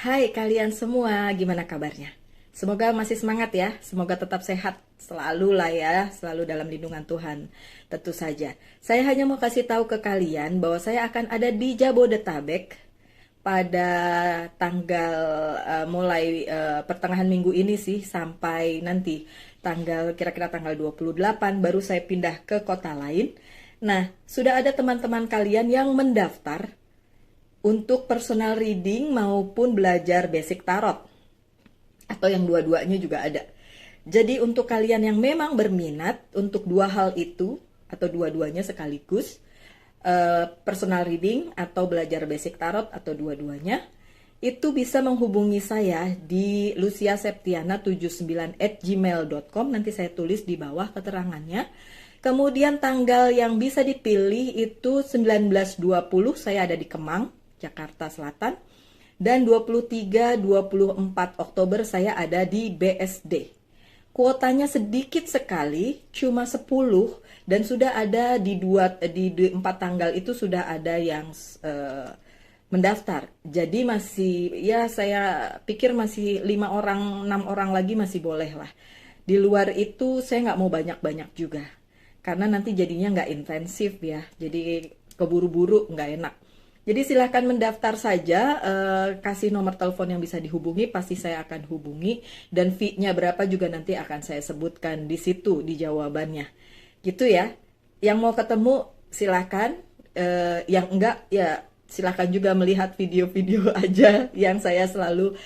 Hai kalian semua, gimana kabarnya? Semoga masih semangat ya, semoga tetap sehat selalu lah ya, selalu dalam lindungan Tuhan. Tentu saja, saya hanya mau kasih tahu ke kalian bahwa saya akan ada di Jabodetabek pada tanggal mulai pertengahan minggu ini sih sampai nanti tanggal kira-kira tanggal 28 baru saya pindah ke kota lain. Nah, sudah ada teman-teman kalian yang mendaftar untuk personal reading maupun belajar basic tarot atau yang dua-duanya juga ada. Jadi untuk kalian yang memang berminat untuk dua hal itu atau dua-duanya sekaligus, personal reading atau belajar basic tarot atau dua-duanya, itu bisa menghubungi saya di luciaseptiana79@gmail.com. Nanti saya tulis di bawah keterangannya. Kemudian tanggal yang bisa dipilih itu 19-20, saya ada di Kemang, Jakarta Selatan. Dan 23-24 Oktober saya ada di BSD. Kuotanya sedikit sekali, cuma 10, dan sudah ada di 4 tanggal itu sudah ada yang mendaftar. Jadi masih, ya saya pikir masih 5 orang, 6 orang lagi masih boleh lah. Di luar itu saya nggak mau banyak-banyak juga. Karena nanti jadinya nggak intensif ya, jadi keburu-buru nggak enak. Jadi silahkan mendaftar saja, kasih nomor telepon yang bisa dihubungi, pasti saya akan hubungi. Dan fee-nya berapa juga nanti akan saya sebutkan di situ, di jawabannya. Gitu ya, yang mau ketemu silahkan, yang enggak ya silahkan juga melihat video-video aja yang saya selalu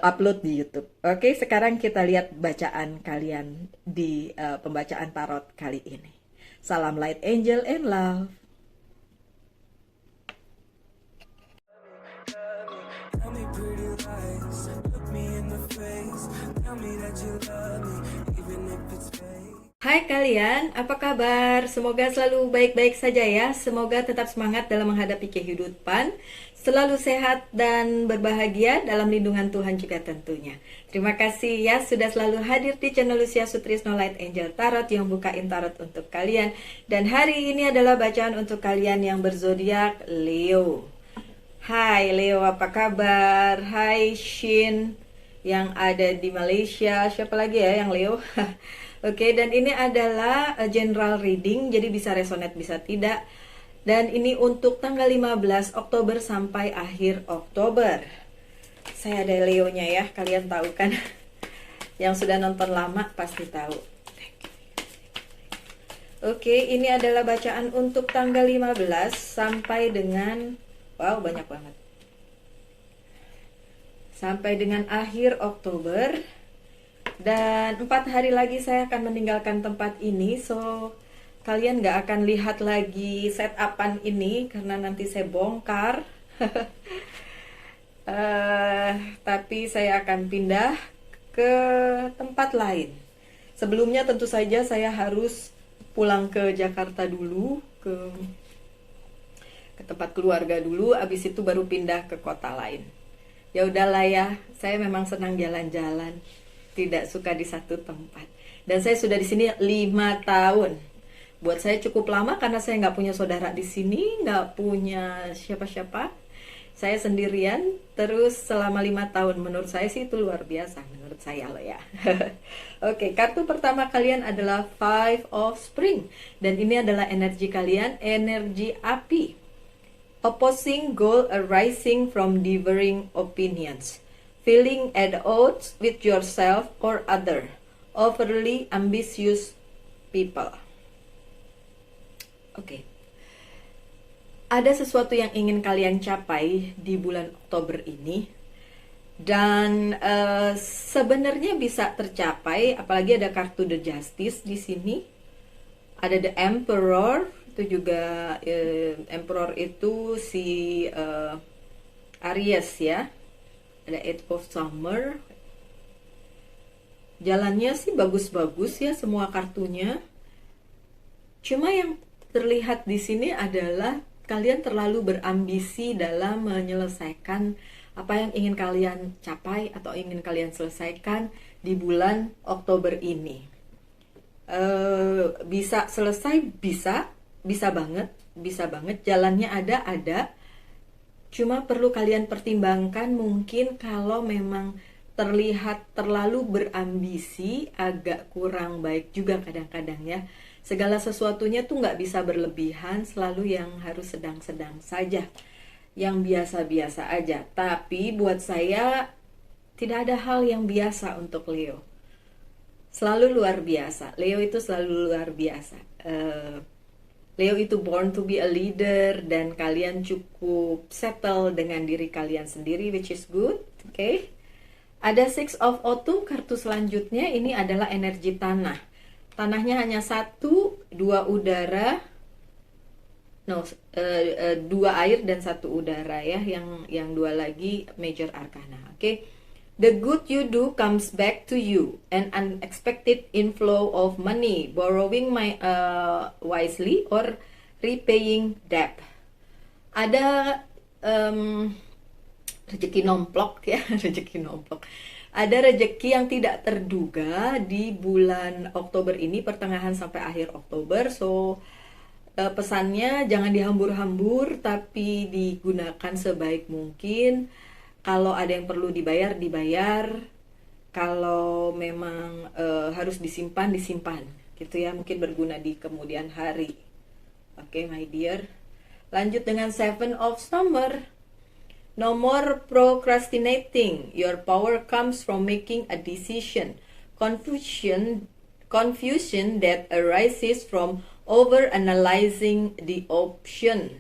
upload di YouTube. Oke, sekarang kita lihat bacaan kalian di pembacaan tarot kali ini. Salam light angel and love. Hai kalian, apa kabar? Semoga selalu baik-baik saja ya. Semoga tetap semangat dalam menghadapi kehidupan, selalu sehat dan berbahagia dalam lindungan Tuhan juga tentunya. Terima kasih ya sudah selalu hadir di channel Lucia Sutrisno Light Angel Tarot yang bukain tarot untuk kalian. Dan hari ini adalah bacaan untuk kalian yang berzodiak Leo. Hai Leo, apa kabar? Hai Shin yang ada di Malaysia. Siapa lagi ya yang Leo? Oke, dan ini adalah general reading, jadi bisa resonate, bisa tidak. Dan ini untuk tanggal 15 Oktober sampai akhir Oktober. Saya ada Leonya ya, kalian tahu kan? Yang sudah nonton lama pasti tahu. Oke, ini adalah bacaan untuk tanggal 15 sampai dengan, wow banyak banget. Sampai dengan akhir Oktober. Dan 4 hari lagi saya akan meninggalkan tempat ini. So kalian gak akan lihat lagi setupan ini karena nanti saya bongkar. Tapi saya akan pindah ke tempat lain. Sebelumnya tentu saja saya harus pulang ke Jakarta dulu, ke tempat keluarga dulu, abis itu baru pindah ke kota lain. Ya udahlah ya, saya memang senang jalan-jalan, tidak suka di satu tempat. Dan saya sudah di sini 5 tahun. Buat saya cukup lama karena saya nggak punya saudara di sini, nggak punya siapa-siapa. Saya sendirian, terus selama 5 tahun. Menurut saya sih itu luar biasa, menurut saya loh ya. Oke, kartu pertama kalian adalah Five of Spring. Dan ini adalah energi kalian, energi api. Opposing goal arising from differing opinions. Feeling at odds with yourself or other. Overly ambitious people. Oke. Ada sesuatu yang ingin kalian capai di bulan Oktober ini. Dan sebenarnya bisa tercapai, apalagi ada kartu The Justice di sini. Ada The Emperor, itu juga Emperor itu si Aries ya. Ada Eight of Summer. Jalannya sih bagus-bagus ya semua kartunya. Cuma yang terlihat di sini adalah kalian terlalu berambisi dalam menyelesaikan apa yang ingin kalian capai atau ingin kalian selesaikan di bulan Oktober ini. Bisa selesai, bisa banget, jalannya ada. Cuma perlu kalian pertimbangkan mungkin kalau memang terlihat terlalu berambisi, agak kurang baik juga kadang-kadang ya. Segala sesuatunya tuh nggak bisa berlebihan, selalu yang harus sedang-sedang saja, yang biasa-biasa aja. Tapi buat saya tidak ada hal yang biasa untuk Leo. Selalu luar biasa. Leo itu selalu luar biasa. Leo itu born to be a leader dan kalian cukup settle dengan diri kalian sendiri, which is good. Oke. Ada Six of Autumn, kartu selanjutnya ini adalah energi tanah. Tanahnya hanya satu, dua udara, dua air dan satu udara ya. Yang dua lagi major arcana. Oke. The good you do comes back to you, an unexpected inflow of money, borrowing wisely or repaying debt. Ada rezeki nomplok ya, rezeki nomplok. Ada rezeki yang tidak terduga di bulan Oktober ini, pertengahan sampai akhir Oktober. So pesannya jangan dihambur-hambur, tapi digunakan sebaik mungkin. Kalau ada yang perlu dibayar, dibayar. Kalau memang harus disimpan, disimpan. Gitu ya, mungkin berguna di kemudian hari. Oke, my dear. Lanjut dengan Seven of Summer. No more procrastinating. Your power comes from making a decision. Confusion that arises from over-analyzing the option.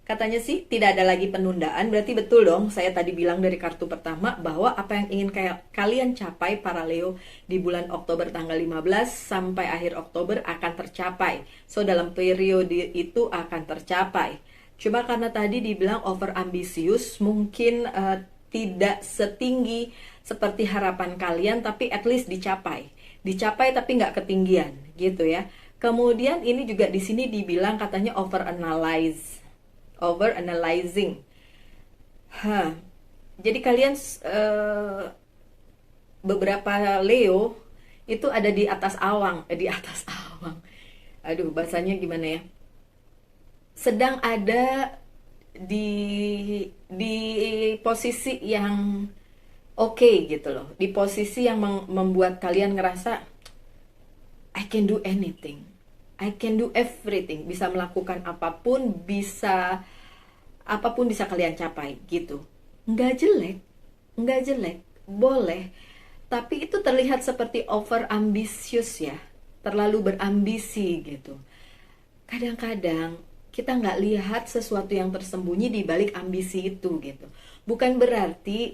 Katanya sih tidak ada lagi penundaan, berarti betul dong saya tadi bilang dari kartu pertama bahwa apa yang ingin kalian capai para Leo di bulan Oktober tanggal 15 sampai akhir Oktober akan tercapai. So dalam periode itu akan tercapai. Cuma karena tadi dibilang over ambisius, mungkin tidak setinggi seperti harapan kalian, tapi at least dicapai. Dicapai tapi nggak ketinggian gitu ya. Kemudian ini juga di sini dibilang katanya over analyzing. Jadi kalian beberapa Leo itu ada di atas awang, Aduh, bahasanya gimana ya? Sedang ada di posisi yang oke gitu loh. Di posisi yang membuat kalian ngerasa I can do anything. I can do everything, bisa melakukan apapun, apapun bisa kalian capai gitu. Nggak jelek, boleh. Tapi itu terlihat seperti over ambisius ya, terlalu berambisi gitu. Kadang-kadang kita nggak lihat sesuatu yang tersembunyi di balik ambisi itu gitu. Bukan berarti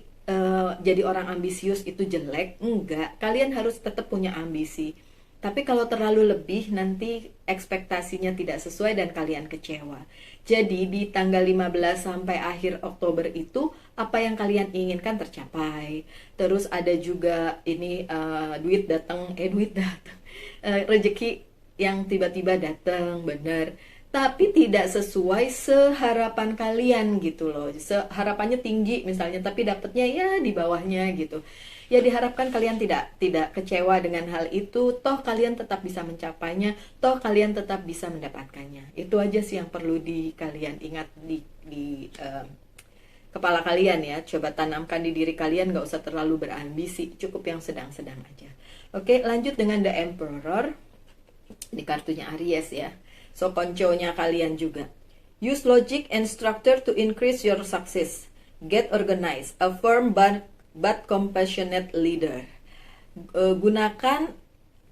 jadi orang ambisius itu jelek, enggak. Kalian harus tetap punya ambisi. Tapi kalau terlalu lebih nanti ekspektasinya tidak sesuai dan kalian kecewa. Jadi di tanggal 15 sampai akhir Oktober itu apa yang kalian inginkan tercapai. Terus ada juga ini duit datang, rezeki yang tiba-tiba datang, bener. Tapi tidak sesuai seharapan kalian gitu loh. Harapannya tinggi misalnya, tapi dapatnya ya di bawahnya gitu. Ya diharapkan kalian tidak kecewa dengan hal itu, toh kalian tetap bisa mencapainya, toh kalian tetap bisa mendapatkannya. Itu aja sih yang perlu kalian ingat di kepala kalian ya. Coba tanamkan di diri kalian, gak usah terlalu berambisi, cukup yang sedang-sedang aja. Oke, lanjut dengan The Emperor. Di kartunya Aries ya. So konconya kalian juga. Use logic and structure to increase your success. Get organized, a firm but compassionate leader. Gunakan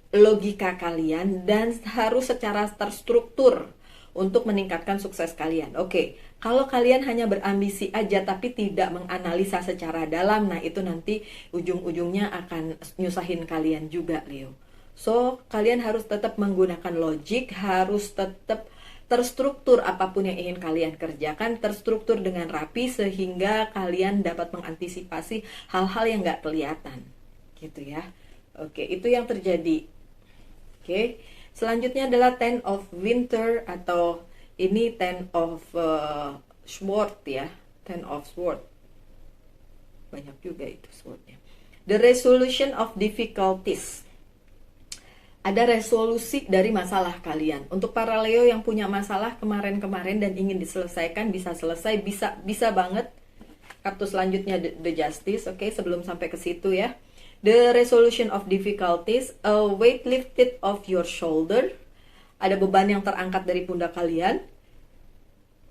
logika kalian dan harus secara terstruktur untuk meningkatkan sukses kalian. Oke, kalau kalian hanya berambisi aja tapi tidak menganalisa secara dalam, nah itu nanti ujung-ujungnya akan nyusahin kalian juga, Leo. So, kalian harus tetap menggunakan logik, harus tetap terstruktur apapun yang ingin kalian kerjakan, terstruktur dengan rapi sehingga kalian dapat mengantisipasi hal-hal yang nggak kelihatan, gitu ya. Oke, itu yang terjadi. Oke, selanjutnya adalah Ten of Winter atau ini Ten of Sword ya, Ten of Sword. Banyak juga itu swordnya. The resolution of difficulties. ada resolusi dari masalah kalian. Untuk para Leo yang punya masalah kemarin-kemarin dan ingin diselesaikan, bisa selesai, bisa banget. Kartu selanjutnya the Justice, oke, sebelum sampai ke situ ya. The resolution of difficulties, a weight lifted off your shoulder. Ada beban yang terangkat dari pundak kalian.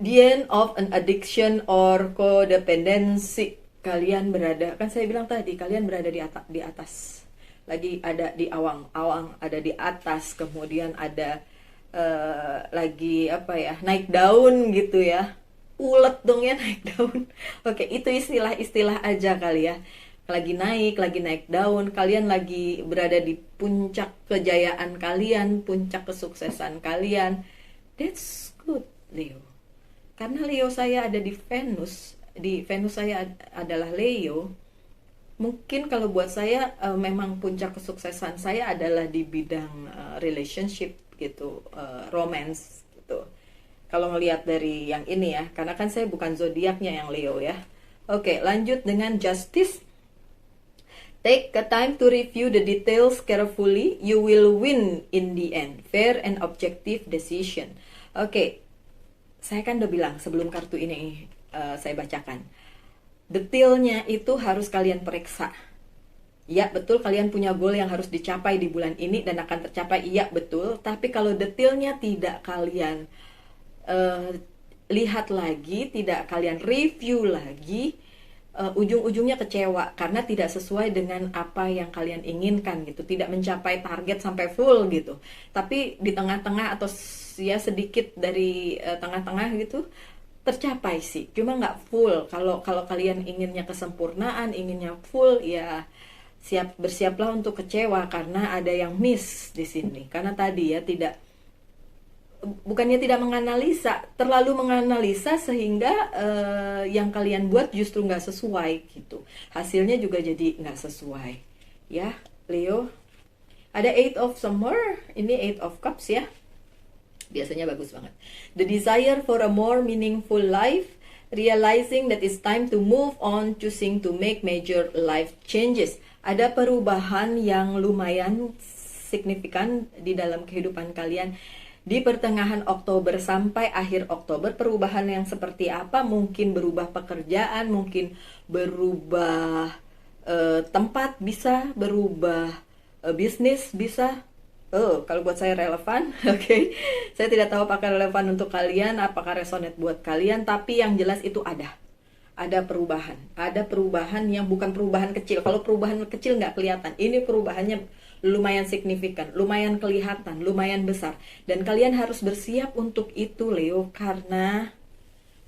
The end of an addiction or codependency. Kalian berada, kan saya bilang tadi, kalian berada di atas. Lagi ada di awang-awang, ada di atas, kemudian ada lagi apa ya, naik daun gitu ya. Ulet dong ya, naik daun. Oke, itu istilah-istilah aja kali ya. Lagi naik daun, kalian lagi berada di puncak kejayaan kalian, puncak kesuksesan kalian. That's good, Leo. Karena Leo saya ada di Venus saya adalah Leo. Mungkin kalau buat saya memang puncak kesuksesan saya adalah di bidang relationship gitu, romance gitu. Kalau ngelihat dari yang ini ya, karena kan saya bukan zodiaknya yang Leo ya. Oke, lanjut dengan Justice. Take a time to review the details carefully. You will win in the end. Fair and objective decision. Oke, saya kan udah bilang sebelum kartu ini saya bacakan. Detailnya itu harus kalian periksa. Ya betul, kalian punya goal yang harus dicapai di bulan ini dan akan tercapai, iya betul. Tapi kalau detailnya tidak kalian lihat lagi, tidak kalian review lagi, ujung-ujungnya kecewa karena tidak sesuai dengan apa yang kalian inginkan gitu, tidak mencapai target sampai full gitu. Tapi di tengah-tengah atau ya sedikit dari tengah-tengah gitu tercapai sih, cuma nggak full. Kalau kalian inginnya kesempurnaan, inginnya full, ya bersiaplah untuk kecewa karena ada yang miss di sini. Karena tadi ya bukannya tidak menganalisa, terlalu menganalisa sehingga yang kalian buat justru nggak sesuai gitu. Hasilnya juga jadi nggak sesuai. Ya, Leo. Ada Eight of Summer, ini Eight of Cups ya. Biasanya bagus banget. The desire for a more meaningful life, realizing that it's time to move on, choosing to make major life changes. Ada perubahan yang lumayan signifikan di dalam kehidupan kalian di pertengahan Oktober sampai akhir Oktober. Perubahan yang seperti apa? Mungkin berubah pekerjaan, mungkin berubah tempat, bisa berubah bisnis, bisa. Kalau buat saya relevan, oke. Saya tidak tahu apakah relevan untuk kalian, apakah resonate buat kalian, tapi yang jelas itu ada perubahan yang bukan perubahan kecil. Kalau perubahan kecil nggak kelihatan, ini perubahannya lumayan signifikan, lumayan kelihatan, lumayan besar, dan kalian harus bersiap untuk itu, Leo, karena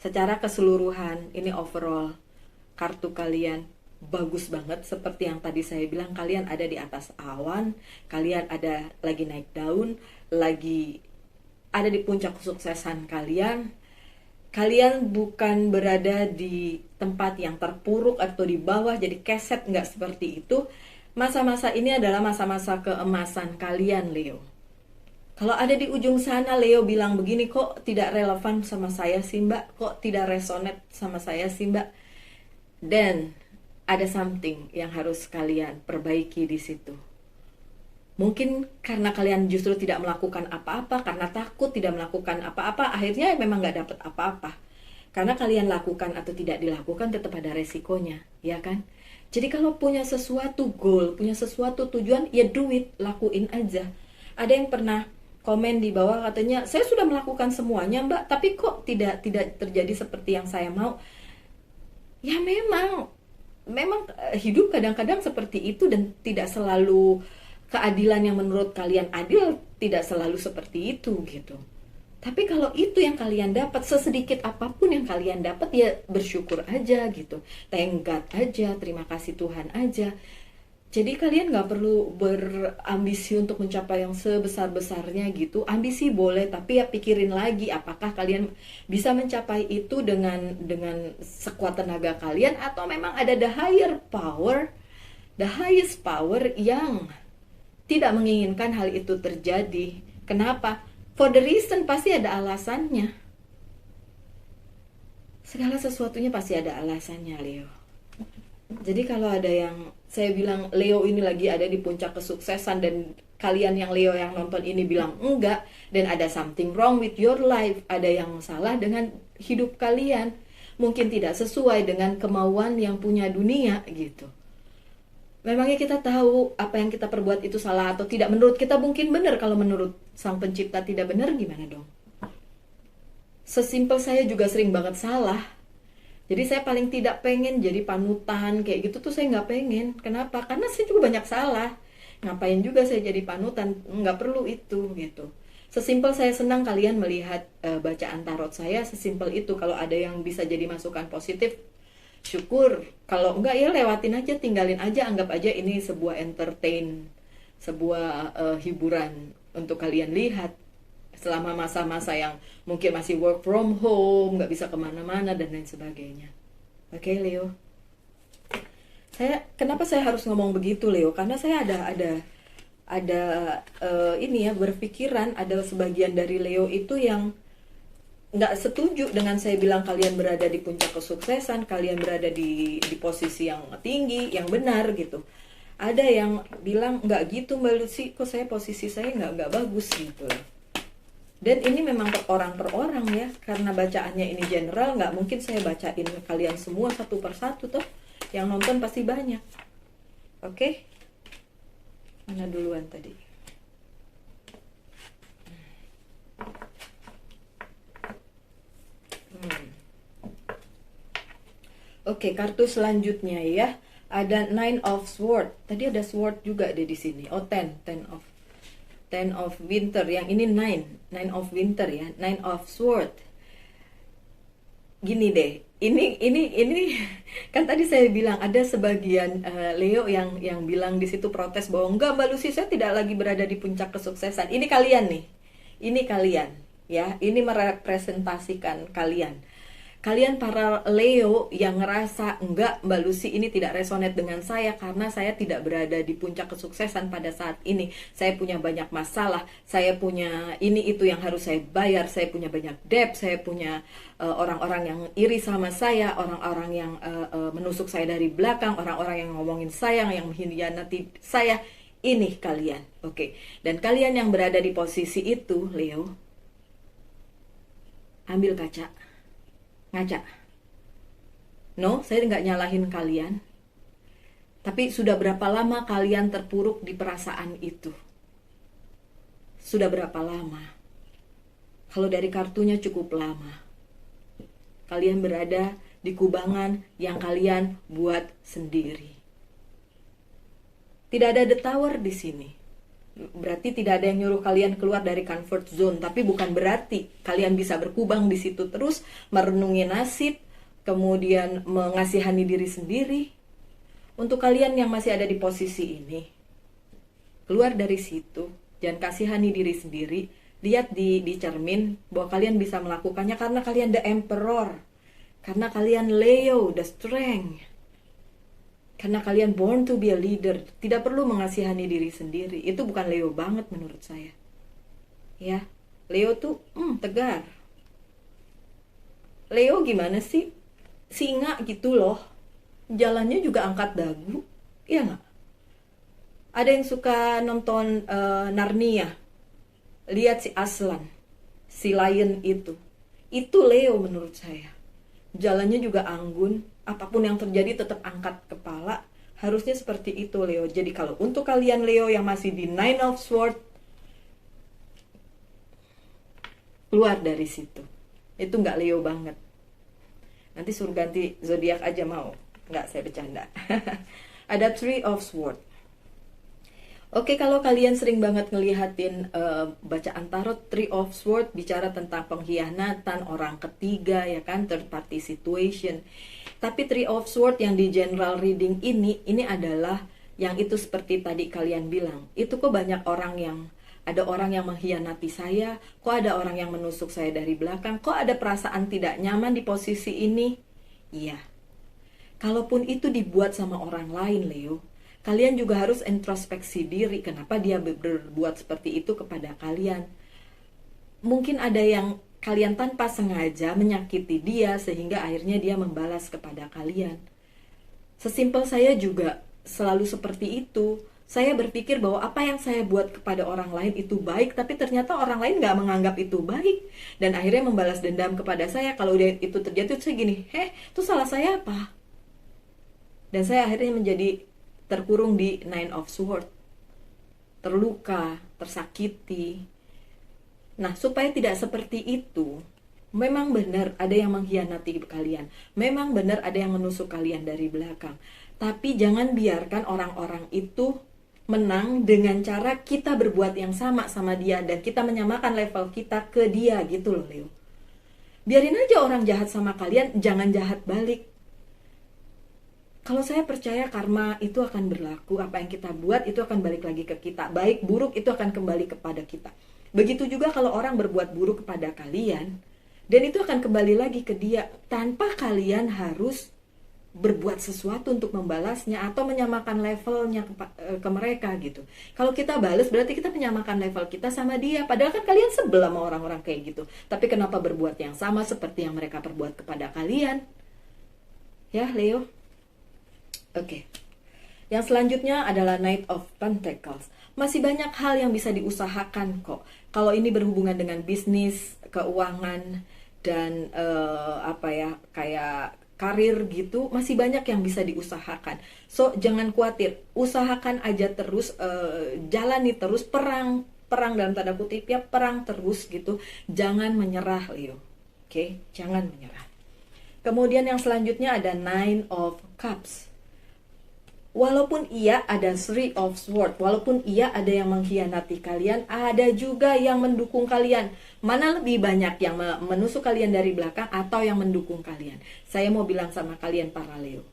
secara keseluruhan ini overall kartu kalian bagus banget. Seperti yang tadi saya bilang, kalian ada di atas awan, kalian ada lagi naik daun, lagi ada di puncak kesuksesan kalian. Kalian bukan berada di tempat yang terpuruk atau di bawah jadi keset, nggak seperti itu. Masa-masa ini adalah masa-masa keemasan kalian, Leo. Kalau ada di ujung sana Leo bilang begini, kok tidak relevan sama saya sih Mbak, kok tidak resonate sama saya sih Mbak, dan ada something yang harus kalian perbaiki di situ. Mungkin karena kalian justru tidak melakukan apa-apa, karena takut tidak melakukan apa-apa, akhirnya memang nggak dapat apa-apa. Karena kalian lakukan atau tidak dilakukan tetap ada resikonya, ya kan? Jadi kalau punya sesuatu goal, punya sesuatu tujuan, ya do it, lakuin aja. Ada yang pernah komen di bawah katanya, saya sudah melakukan semuanya Mbak, tapi kok tidak terjadi seperti yang saya mau. Ya memang hidup kadang-kadang seperti itu, dan tidak selalu keadilan yang menurut kalian adil, tidak selalu seperti itu gitu. Tapi kalau itu yang kalian dapat, sesedikit apapun yang kalian dapat, ya bersyukur aja gitu, thank God aja, terima kasih Tuhan aja. Jadi kalian nggak perlu berambisi untuk mencapai yang sebesar-besarnya gitu. Ambisi boleh, tapi ya pikirin lagi apakah kalian bisa mencapai itu dengan sekuat tenaga kalian, atau memang ada the highest power yang tidak menginginkan hal itu terjadi. Kenapa? For the reason, pasti ada alasannya. Segala sesuatunya pasti ada alasannya, Leo. Jadi kalau ada yang saya bilang Leo ini lagi ada di puncak kesuksesan dan kalian yang Leo yang nonton ini bilang enggak, dan ada something wrong with your life, ada yang salah dengan hidup kalian, mungkin tidak sesuai dengan kemauan yang punya dunia gitu. Memangnya kita tahu apa yang kita perbuat itu salah atau tidak? Menurut kita mungkin benar, kalau menurut Sang Pencipta tidak benar, gimana dong? Sesimpel saya juga sering banget salah. Jadi saya paling tidak pengen jadi panutan kayak gitu tuh, saya nggak pengen. Kenapa? Karena saya juga banyak salah. Ngapain juga saya jadi panutan? Nggak perlu itu gitu. Sesimpel saya senang kalian melihat bacaan tarot saya, sesimpel itu. Kalau ada yang bisa jadi masukan positif, syukur. Kalau enggak ya lewatin aja, tinggalin aja, anggap aja ini sebuah entertain, sebuah hiburan untuk kalian lihat selama masa-masa yang mungkin masih work from home, nggak bisa kemana-mana dan lain sebagainya. Oke, Leo. Kenapa saya harus ngomong begitu, Leo? Karena saya ada ini ya, berpikiran ada sebagian dari Leo itu yang nggak setuju dengan saya bilang kalian berada di puncak kesuksesan, kalian berada di posisi yang tinggi, yang benar gitu. Ada yang bilang nggak gitu Mbak Lucy, kok posisi saya nggak bagus gitu. Dan ini memang per orang ya, karena bacaannya ini general, nggak mungkin saya bacain kalian semua satu persatu toh. Yang nonton pasti banyak. Oke? Mana duluan tadi? Oke, kartu selanjutnya ya. Ada Nine of Sword. Tadi ada Sword juga deh di sini. Oh, Ten of Winter. Yang ini Nine of Winter ya. Nine of Sword. Gini deh. Ini kan tadi saya bilang ada sebagian Leo yang bilang di situ protes bahwa enggak Mbak Lucy, saya tidak lagi berada di puncak kesuksesan. Ini kalian nih. Ini kalian ya. Ini merepresentasikan kalian. Kalian para Leo yang ngerasa enggak Mbak Lucy ini tidak resonate dengan saya karena saya tidak berada di puncak kesuksesan pada saat ini. Saya punya banyak masalah, saya punya ini itu yang harus saya bayar, saya punya banyak debt, saya punya orang-orang yang iri sama saya, orang-orang yang menusuk saya dari belakang, orang-orang yang ngomongin saya, yang mengkhianati saya. Ini kalian, oke. Dan kalian yang berada di posisi itu, Leo, ambil kaca. Ngaca. No, saya nggak nyalahin kalian. Tapi sudah berapa lama kalian terpuruk di perasaan itu? Sudah berapa lama? Kalau dari kartunya cukup lama. Kalian berada di kubangan yang kalian buat sendiri. Tidak ada the tower di sini. Berarti tidak ada yang nyuruh kalian keluar dari comfort zone, tapi bukan berarti kalian bisa berkubang di situ terus merenungi nasib, kemudian mengasihani diri sendiri. Untuk kalian yang masih ada di posisi ini, keluar dari situ, jangan kasihani diri sendiri. Lihat di cermin bahwa kalian bisa melakukannya karena kalian the emperor, karena kalian Leo, the strength. Karena kalian born to be a leader, tidak perlu mengasihani diri sendiri. Itu bukan Leo banget menurut saya. Ya, Leo tuh tegar. Leo gimana sih? Singa gitu loh. Jalannya juga angkat dagu. Iya nggak? Ada yang suka nonton Narnia. Lihat si Aslan, si lion itu. Itu Leo menurut saya. Jalannya juga anggun. Apapun yang terjadi tetap angkat kepala. Harusnya seperti itu Leo. Jadi kalau untuk kalian Leo yang masih di Nine of Swords, keluar dari situ. Itu nggak Leo banget. Nanti suruh ganti zodiak aja mau. Nggak, saya bercanda. Ada Three of Swords. Oke, kalau kalian sering banget ngelihatin bacaan tarot, Three of Swords bicara tentang pengkhianatan, orang ketiga, ya kan, third party situation. Tapi Three of Swords yang di general reading ini adalah yang itu seperti tadi kalian bilang. Itu kok banyak orang yang, ada orang yang mengkhianati saya, kok ada orang yang menusuk saya dari belakang, kok ada perasaan tidak nyaman di posisi ini. Iya, kalaupun itu dibuat sama orang lain Leo, kalian juga harus introspeksi diri. Kenapa dia berbuat seperti itu kepada kalian? Mungkin ada yang kalian tanpa sengaja menyakiti dia sehingga akhirnya dia membalas kepada kalian. Sesimpel saya juga selalu seperti itu. Saya berpikir bahwa apa yang saya buat kepada orang lain itu baik, tapi ternyata orang lain nggak menganggap itu baik. Dan akhirnya membalas dendam kepada saya. Kalau itu terjadi, saya gini, itu salah saya apa? Dan saya akhirnya menjadi terkurung di Nine of Swords. Terluka, tersakiti. Nah, supaya tidak seperti itu, memang benar ada yang mengkhianati kalian. Memang benar ada yang menusuk kalian dari belakang. Tapi jangan biarkan orang-orang itu menang dengan cara kita berbuat yang sama dia dan kita menyamakan level kita ke dia gitu loh, Leo. Biarin aja orang jahat sama kalian, jangan jahat balik. Kalau saya percaya karma itu akan berlaku, apa yang kita buat itu akan balik lagi ke kita. Baik buruk itu akan kembali kepada kita. Begitu juga kalau orang berbuat buruk kepada kalian, dan itu akan kembali lagi ke dia tanpa kalian harus berbuat sesuatu untuk membalasnya atau menyamakan levelnya ke mereka gitu. Kalau kita balas berarti kita menyamakan level kita sama dia. Padahal kan kalian sebel sama orang-orang kayak gitu. Tapi kenapa berbuat yang sama seperti yang mereka perbuat kepada kalian? Ya, Leo. Oke. Yang selanjutnya adalah Knight of Pentacles. Masih banyak hal yang bisa diusahakan kok. Kalau ini berhubungan dengan bisnis, keuangan, dan kayak karir gitu, masih banyak yang bisa diusahakan. So, jangan khawatir, usahakan aja terus, jalani terus, perang dalam tanda kutip ya, perang terus gitu. Jangan menyerah, Leo. Oke, jangan menyerah. Kemudian yang selanjutnya ada Nine of Cups. Walaupun iya ada Three of Swords, walaupun iya ada yang mengkhianati kalian, ada juga yang mendukung kalian. Mana lebih banyak yang menusuk kalian dari belakang atau yang mendukung kalian? Saya mau bilang sama kalian para Leo,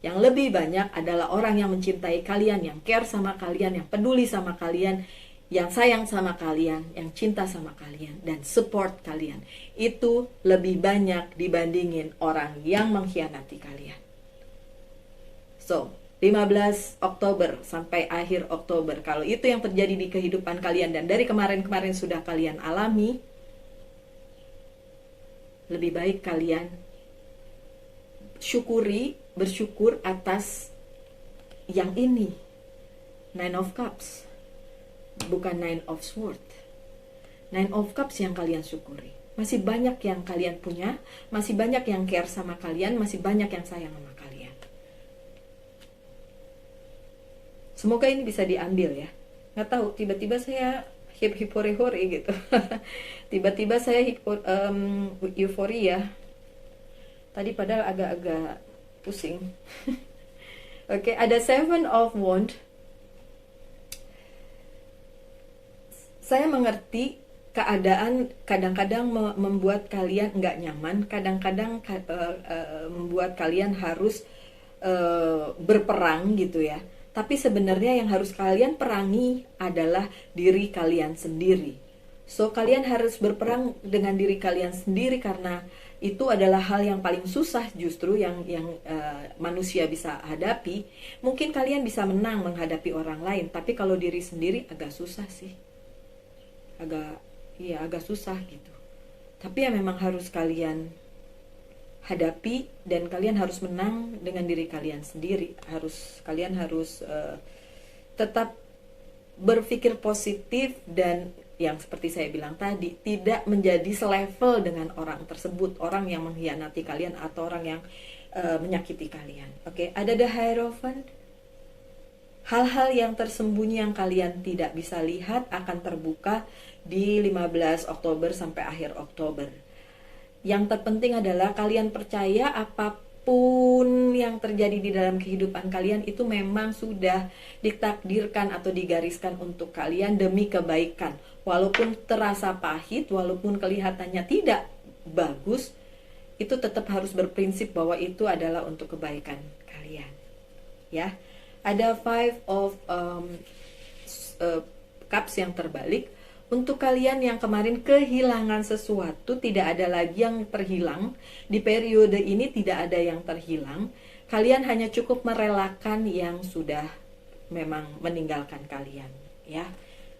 yang lebih banyak adalah orang yang mencintai kalian, yang care sama kalian, yang peduli sama kalian, yang sayang sama kalian, yang cinta sama kalian, dan support kalian. Itu lebih banyak dibandingin orang yang mengkhianati kalian. So, 15 Oktober sampai akhir Oktober, kalau itu yang terjadi di kehidupan kalian dan dari kemarin-kemarin sudah kalian alami, lebih baik kalian bersyukur atas yang ini, Nine of Cups, bukan Nine of Swords. Nine of Cups yang kalian syukuri. Masih banyak yang kalian punya, masih banyak yang care sama kalian, masih banyak yang sayang sama kalian. Semoga ini bisa diambil ya. Nggak tahu, tiba-tiba saya hore-hore gitu. Tiba-tiba saya euforia. Tadi padahal agak-agak pusing. Oke, ada Seven of Wands. Saya mengerti keadaan kadang-kadang membuat kalian nggak nyaman. Kadang-kadang membuat kalian harus berperang gitu ya. Tapi sebenarnya yang harus kalian perangi adalah diri kalian sendiri. So, kalian harus berperang dengan diri kalian sendiri karena itu adalah hal yang paling susah justru yang manusia bisa hadapi. Mungkin kalian bisa menang menghadapi orang lain, tapi kalau diri sendiri agak susah sih. Agak susah gitu. Tapi ya memang harus kalian hadapi dan kalian harus menang dengan diri kalian sendiri. Kalian harus tetap berpikir positif dan yang seperti saya bilang tadi, tidak menjadi selevel dengan orang tersebut, orang yang mengkhianati kalian atau orang yang menyakiti kalian. Oke, ada The Hierophant. Hal-hal yang tersembunyi yang kalian tidak bisa lihat akan terbuka di 15 Oktober sampai akhir Oktober. Yang terpenting adalah kalian percaya apapun yang terjadi di dalam kehidupan kalian itu memang sudah ditakdirkan atau digariskan untuk kalian demi kebaikan. Walaupun terasa pahit, walaupun kelihatannya tidak bagus, itu tetap harus berprinsip bahwa itu adalah untuk kebaikan kalian. Ya, ada Five of Cups yang terbalik. Untuk kalian yang kemarin kehilangan sesuatu, tidak ada lagi yang terhilang. Di periode ini tidak ada yang terhilang. Kalian hanya cukup merelakan yang sudah memang meninggalkan kalian, ya,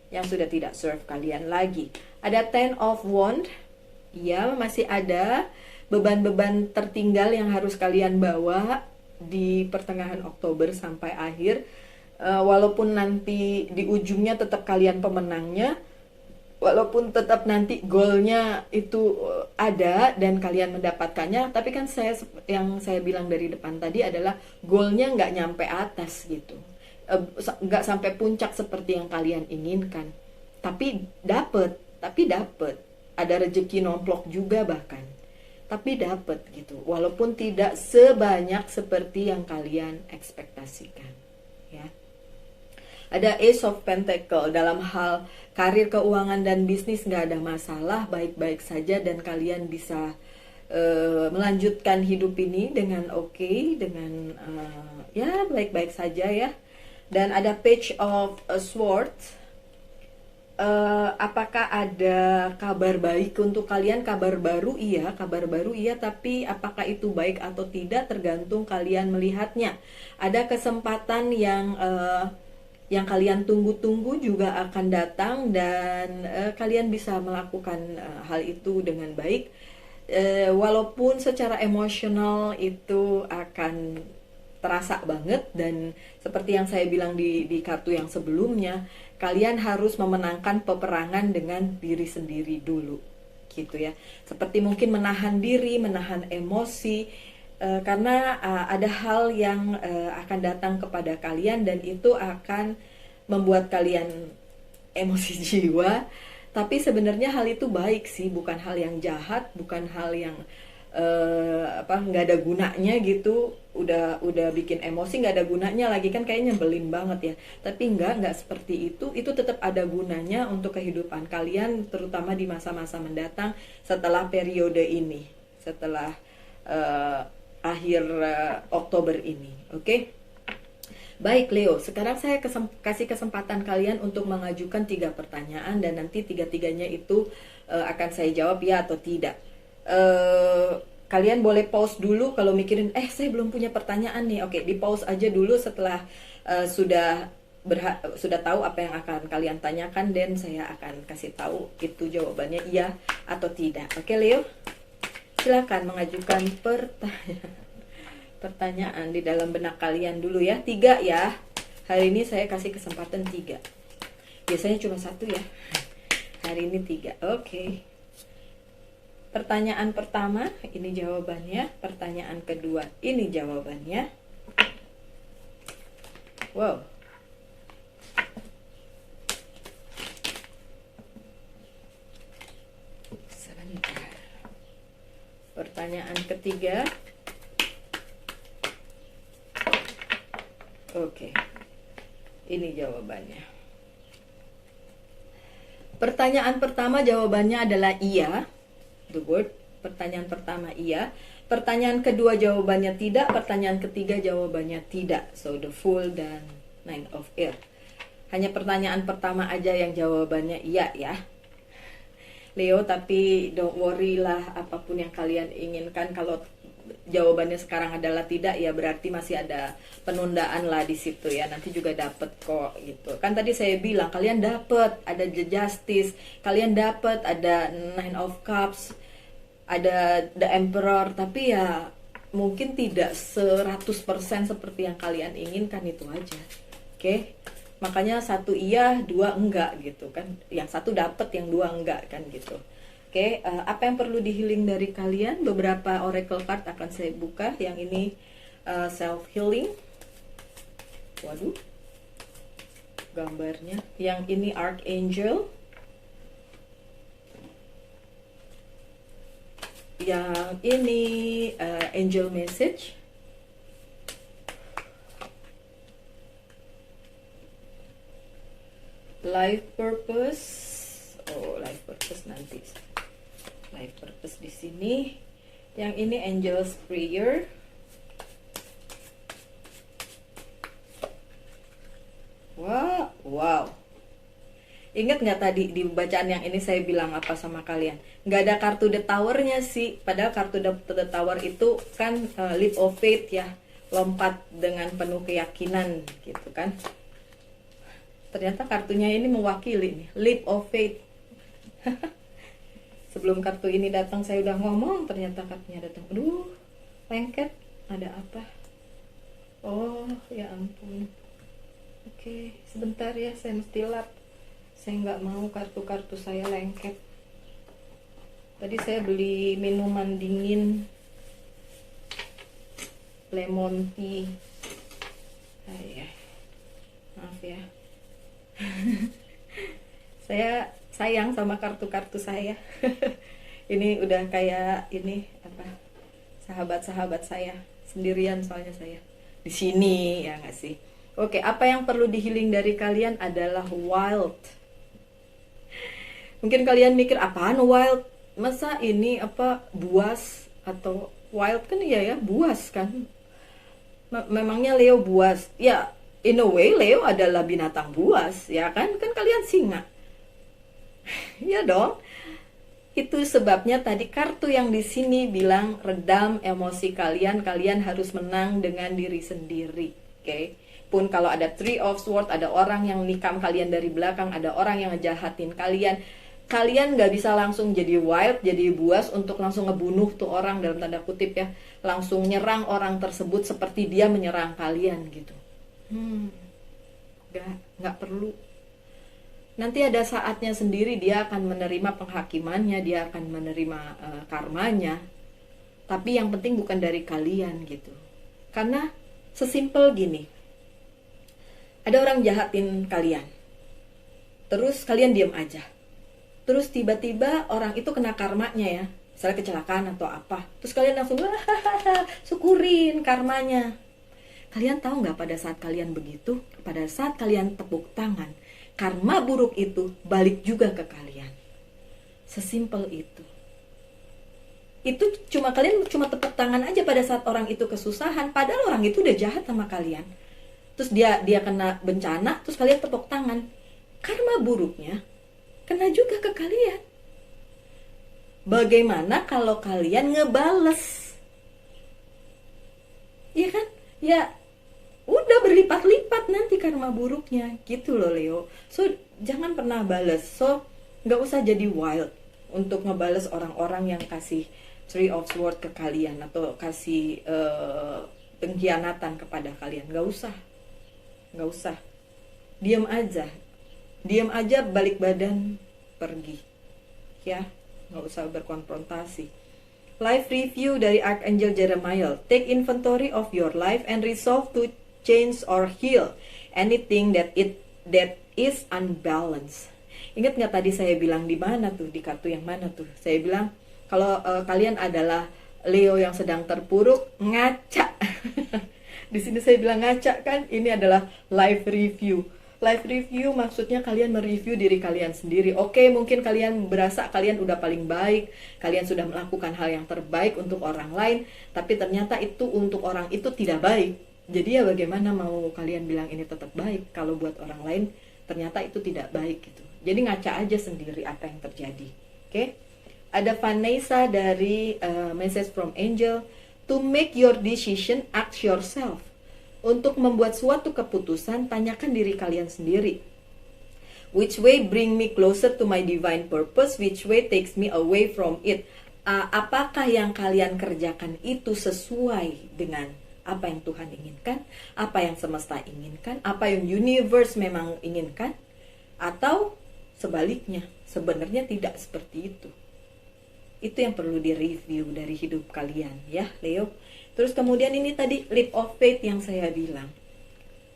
yang sudah tidak serve kalian lagi. Ada Ten of Wands. Ya, masih ada beban-beban tertinggal yang harus kalian bawa di pertengahan Oktober sampai akhir. Walaupun nanti di ujungnya tetap kalian pemenangnya, walaupun tetap nanti goalnya itu ada dan kalian mendapatkannya, tapi kan yang saya bilang dari depan tadi adalah goalnya nggak nyampe atas gitu. Nggak sampai puncak seperti yang kalian inginkan, tapi dapet ada rezeki nomplok juga bahkan, tapi dapet gitu, walaupun tidak sebanyak seperti yang kalian ekspektasikan ya. Ada Ace of Pentacle. Dalam hal karir, keuangan, dan bisnis nggak ada masalah, baik-baik saja, dan kalian bisa melanjutkan hidup ini dengan oke, dengan ya baik-baik saja ya. Dan ada Page of Swords. Apakah ada kabar baik untuk kalian? Kabar baru iya, tapi apakah itu baik atau tidak tergantung kalian melihatnya. Ada kesempatan yang kalian tunggu-tunggu juga akan datang, dan kalian bisa melakukan hal itu dengan baik. Walaupun secara emosional itu akan terasa banget, dan seperti yang saya bilang di kartu yang sebelumnya, kalian harus memenangkan peperangan dengan diri sendiri dulu gitu ya. Seperti mungkin menahan diri, menahan emosi, karena ada hal yang akan datang kepada kalian dan itu akan membuat kalian emosi jiwa. Tapi sebenarnya hal itu baik sih, bukan hal yang jahat, bukan hal yang nggak ada gunanya gitu. Udah bikin emosi nggak ada gunanya lagi, kan kayaknya nyebelin banget ya. Tapi nggak seperti itu. Itu tetap ada gunanya untuk kehidupan kalian, terutama di masa-masa mendatang setelah periode ini, setelah akhir Oktober ini. Oke? Baik Leo, sekarang saya kasih kesempatan kalian untuk mengajukan 3 pertanyaan, dan nanti 3-tiganya itu akan saya jawab ya atau tidak. Kalian boleh pause dulu kalau mikirin, saya belum punya pertanyaan nih. Oke, di pause aja dulu setelah sudah tahu apa yang akan kalian tanyakan, dan saya akan kasih tahu itu jawabannya iya atau tidak. Oke Leo, silakan mengajukan pertanyaan di dalam benak kalian dulu ya. 3 ya. Hari ini saya kasih kesempatan 3. Biasanya cuma 1 ya. Hari ini 3. Oke. Pertanyaan pertama, ini jawabannya. Pertanyaan kedua, ini jawabannya. Wow. Sebentar. Pertanyaan ketiga. Oke, ini jawabannya. Pertanyaan pertama jawabannya adalah iya, the word. Pertanyaan pertama iya. Pertanyaan kedua jawabannya tidak. Pertanyaan ketiga jawabannya tidak. So the Fool dan Nine of Earth. Hanya pertanyaan pertama aja yang jawabannya iya ya, Leo. Tapi don't worry lah, apapun yang kalian inginkan, kalau jawabannya sekarang adalah tidak, ya berarti masih ada penundaan lah di situ ya. Nanti juga dapet kok gitu. Kan tadi saya bilang kalian dapet ada The Justice, kalian dapet ada Nine of Cups, ada The Emperor, tapi ya mungkin tidak 100% seperti yang kalian inginkan, itu aja. Oke? Makanya 1 iya, 2 enggak gitu kan. Yang 1 dapet, yang 2 enggak kan gitu. Oke, apa yang perlu di-healing dari kalian? Beberapa oracle card akan saya buka. Yang ini self-healing. Waduh, gambarnya. Yang ini Archangel. Yang ini Angel Message. Life Purpose. Oh, Life Purpose nanti. Life Purpose di sini. Yang ini Angel's Prayer. Wow. Ingat nggak tadi di bacaan yang ini saya bilang apa sama kalian? Nggak ada kartu The Tower-nya sih. Padahal kartu The Tower itu kan leap of faith ya. Lompat dengan penuh keyakinan gitu kan. Ternyata kartunya ini mewakili nih, leap of faith. Sebelum kartu ini datang saya udah ngomong, ternyata kartunya datang. Aduh, lengket. Ada apa? Oh, ya ampun. Oke, sebentar ya, saya mesti lap. Saya nggak mau kartu-kartu saya lengket. Tadi saya beli minuman dingin, lemon tea. Ya, maaf ya. Saya sayang sama kartu-kartu saya. Ini udah kayak ini apa? Sahabat-sahabat saya. Sendirian soalnya saya di sini, ya nggak sih? Oke, apa yang perlu dihealing dari kalian adalah wild. Mungkin kalian mikir apaan wild? Masa ini apa buas atau wild kan ya buas kan? Memangnya Leo buas? Ya, in a way Leo adalah binatang buas, ya kan? Kan kalian singa. Ya dong. Itu sebabnya tadi kartu yang di sini bilang redam emosi kalian, kalian harus menang dengan diri sendiri. Oke. Pun kalau ada Three of Swords, ada orang yang nikam kalian dari belakang, ada orang yang ngejahatin kalian, kalian nggak bisa langsung jadi wild, jadi buas untuk langsung ngebunuh tuh orang dalam tanda kutip ya, langsung nyerang orang tersebut seperti dia menyerang kalian gitu. Nggak perlu. Nanti ada saatnya sendiri dia akan menerima penghakimannya, dia akan menerima karmanya. Tapi yang penting bukan dari kalian gitu. Karena sesimpel gini, ada orang jahatin kalian, terus kalian diam aja. Terus tiba-tiba orang itu kena karmanya ya, misalnya kecelakaan atau apa. Terus kalian langsung syukurin karmanya. Kalian tahu nggak pada saat kalian begitu, pada saat kalian tepuk tangan, karma buruk itu balik juga ke kalian. Sesimpel itu. Itu kalian cuma tepuk tangan aja pada saat orang itu kesusahan, padahal orang itu udah jahat sama kalian. Terus dia kena bencana, terus kalian tepuk tangan. Karma buruknya kena juga ke kalian. Bagaimana kalau kalian ngebales? Iya kan? Ya udah berlipat-lipat nanti karma buruknya gitu loh Leo. So jangan pernah bales. So nggak usah jadi wild untuk ngebales orang-orang yang kasih Three of Swords ke kalian atau kasih pengkhianatan kepada kalian. Nggak usah. Diam aja, balik badan, pergi ya, nggak usah berkonfrontasi. Life review dari Archangel Jeremiah. Take inventory of your life and resolve to change or heal anything that is unbalanced. Ingat nggak tadi saya bilang di mana tuh, di kartu yang mana tuh? Saya bilang kalau kalian adalah Leo yang sedang terpuruk, ngaca. Di sini saya bilang ngaca kan, ini adalah life review. Life review maksudnya kalian mereview diri kalian sendiri. Oke, mungkin kalian berasa kalian udah paling baik, kalian sudah melakukan hal yang terbaik untuk orang lain, tapi ternyata itu untuk orang itu tidak baik. Jadi ya bagaimana mau kalian bilang ini tetap baik kalau buat orang lain ternyata itu tidak baik gitu. Jadi ngaca aja sendiri apa yang terjadi. Oke? Ada Vanessa dari Message from Angel. To make your decision, ask yourself. Untuk membuat suatu keputusan, tanyakan diri kalian sendiri. Which way bring me closer to my divine purpose? Which way takes me away from it? Apakah yang kalian kerjakan itu sesuai dengan apa yang Tuhan inginkan? Apa yang semesta inginkan? Apa yang universe memang inginkan? Atau sebaliknya, sebenarnya tidak seperti itu. Itu yang perlu direview dari hidup kalian ya Leo. Terus kemudian ini tadi leap of faith yang saya bilang.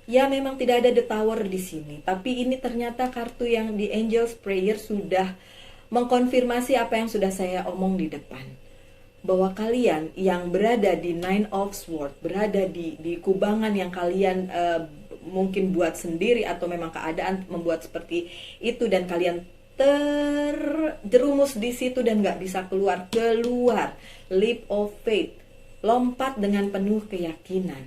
Ya memang tidak ada the tower di sini, tapi ini ternyata kartu yang di Angel's Prayer sudah mengkonfirmasi apa yang sudah saya omong di depan. Bahwa kalian yang berada di Nine of Swords, berada di kubangan yang kalian mungkin buat sendiri atau memang keadaan membuat seperti itu dan kalian terjerumus di situ dan nggak bisa keluar. Leap of faith, lompat dengan penuh keyakinan,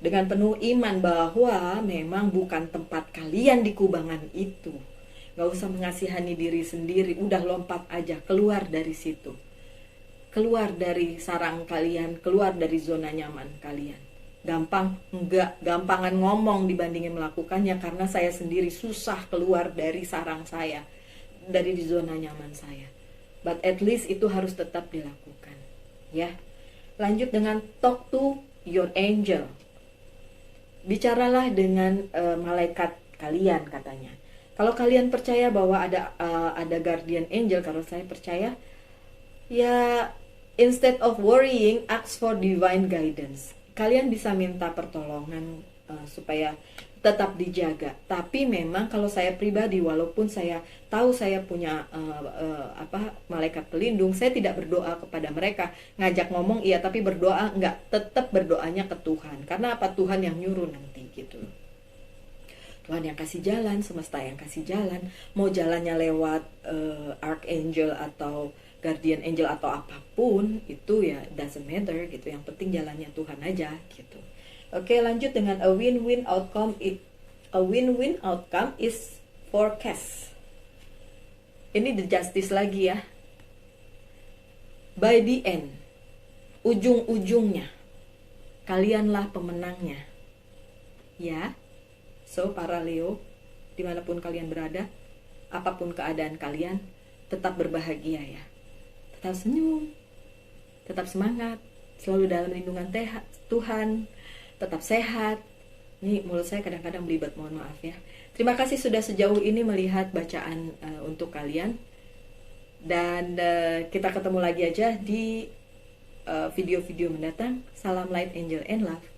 dengan penuh iman bahwa memang bukan tempat kalian di kubangan itu. Nggak usah mengasihani diri sendiri, udah lompat aja, keluar dari situ, keluar dari sarang kalian, keluar dari zona nyaman kalian. Gampangan ngomong dibandingin melakukannya, karena saya sendiri susah keluar dari sarang saya, dari di zona nyaman saya. But at least itu harus tetap dilakukan ya. Lanjut dengan talk to your angel. bicaralah dengan malaikat kalian katanya. Kalau kalian percaya bahwa ada guardian angel, kalau saya percaya, ya instead of worrying, ask for divine guidance. Kalian bisa minta pertolongan supaya tetap dijaga. Tapi memang kalau saya pribadi, walaupun saya tahu saya punya malaikat pelindung, saya tidak berdoa kepada mereka. Ngajak ngomong iya, tapi berdoa enggak. Tetap berdoanya ke Tuhan. Karena apa? Tuhan yang nyuruh nanti gitu. Tuhan yang kasih jalan, semesta yang kasih jalan. Mau jalannya lewat archangel atau guardian angel atau apapun, itu ya doesn't matter gitu. Yang penting jalannya Tuhan aja gitu. Oke, lanjut dengan a win-win outcome. A win-win outcome is forecast. Ini the justice lagi ya. By the end, ujung-ujungnya, kalianlah pemenangnya. Ya, so para Leo, dimanapun kalian berada, apapun keadaan kalian, tetap berbahagia ya. Tetap senyum, tetap semangat, selalu dalam lindungan Tuhan, tetap sehat. Ini mulut saya kadang-kadang belibet, mohon maaf ya. Terima kasih sudah sejauh ini melihat bacaan untuk kalian. Dan kita ketemu lagi aja di video-video mendatang. Salam light, angel, and love.